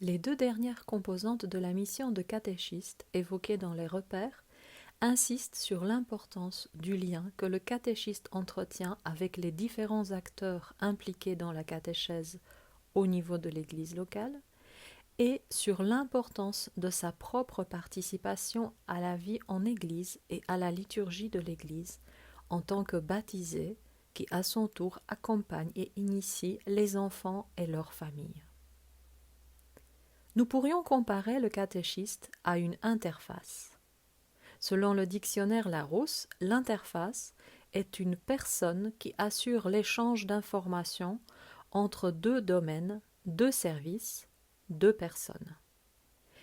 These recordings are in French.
Les deux dernières composantes de la mission de catéchiste évoquées dans les repères insistent sur l'importance du lien que le catéchiste entretient avec les différents acteurs impliqués dans la catéchèse au niveau de l'Église locale et sur l'importance de sa propre participation à la vie en Église et à la liturgie de l'Église en tant que baptisé qui à son tour accompagne et initie les enfants et leurs familles. Nous pourrions comparer le catéchiste à une interface. Selon le dictionnaire Larousse, l'interface est une personne qui assure l'échange d'informations entre deux domaines, deux services, deux personnes.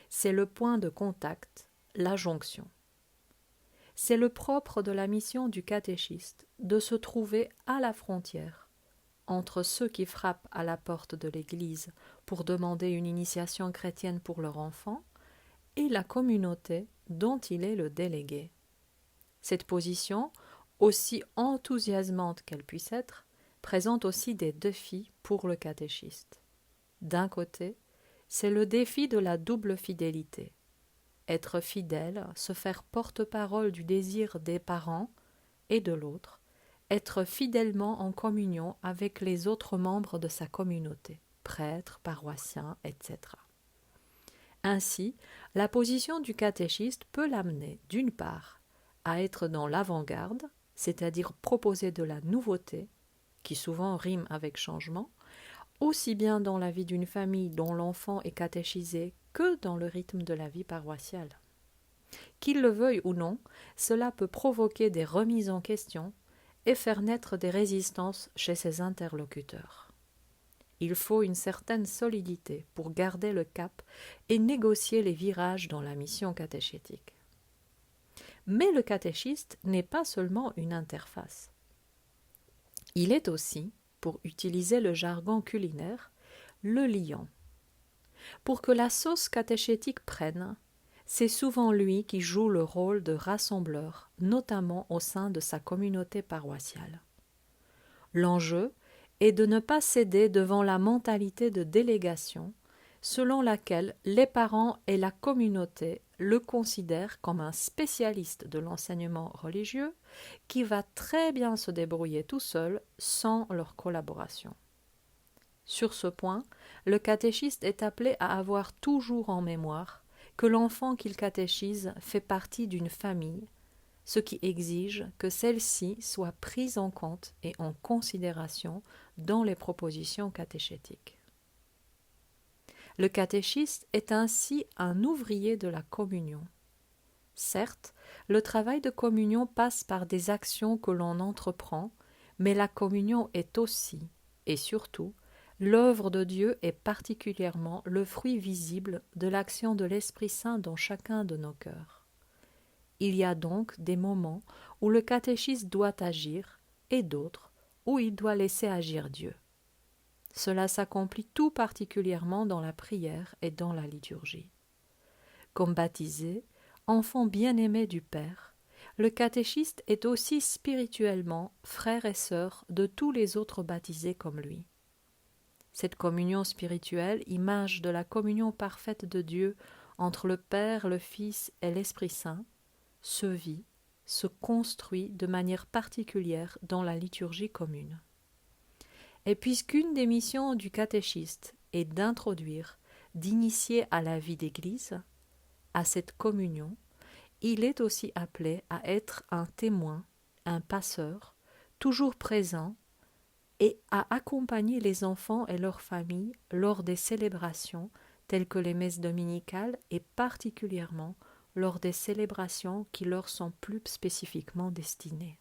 C'est le point de contact, la jonction. C'est le propre de la mission du catéchiste de se trouver à la frontière entre ceux qui frappent à la porte de l'Église pour demander une initiation chrétienne pour leur enfant et la communauté dont il est le délégué. Cette position, aussi enthousiasmante qu'elle puisse être, présente aussi des défis pour le catéchiste. D'un côté, c'est le défi de la double fidélité. Être fidèle, se faire porte-parole du désir des parents, et de l'autre, être fidèlement en communion avec les autres membres de sa communauté, prêtres, paroissiens, etc. Ainsi, la position du catéchiste peut l'amener, d'une part, à être dans l'avant-garde, c'est-à-dire proposer de la nouveauté, qui souvent rime avec changement, aussi bien dans la vie d'une famille dont l'enfant est catéchisé que dans le rythme de la vie paroissiale. Qu'il le veuille ou non, cela peut provoquer des remises en question et faire naître des résistances chez ses interlocuteurs. Il faut une certaine solidité pour garder le cap et négocier les virages dans la mission catéchétique. Mais le catéchiste n'est pas seulement une interface. Il est aussi, pour utiliser le jargon culinaire, le lion. Pour que la sauce catéchétique prenne, c'est souvent lui qui joue le rôle de rassembleur, notamment au sein de sa communauté paroissiale. L'enjeu est de ne pas céder devant la mentalité de délégation, selon laquelle les parents et la communauté le considèrent comme un spécialiste de l'enseignement religieux qui va très bien se débrouiller tout seul sans leur collaboration. Sur ce point, le catéchiste est appelé à avoir toujours en mémoire que l'enfant qu'il catéchise fait partie d'une famille, ce qui exige que celle-ci soit prise en compte et en considération dans les propositions catéchétiques. Le catéchiste est ainsi un ouvrier de la communion. Certes, le travail de communion passe par des actions que l'on entreprend, mais la communion est aussi, et surtout, l'œuvre de Dieu est particulièrement le fruit visible de l'action de l'Esprit Saint dans chacun de nos cœurs. Il y a donc des moments où le catéchiste doit agir et d'autres où il doit laisser agir Dieu. Cela s'accomplit tout particulièrement dans la prière et dans la liturgie. Comme baptisé, enfant bien-aimé du Père, le catéchiste est aussi spirituellement frère et sœur de tous les autres baptisés comme lui. Cette communion spirituelle, image de la communion parfaite de Dieu entre le Père, le Fils et l'Esprit Saint, se vit, se construit de manière particulière dans la liturgie commune. Et puisqu'une des missions du catéchiste est d'introduire, d'initier à la vie d'Église, à cette communion, il est aussi appelé à être un témoin, un passeur, toujours présent, et à accompagner les enfants et leurs familles lors des célébrations telles que les messes dominicales et particulièrement lors des célébrations qui leur sont plus spécifiquement destinées.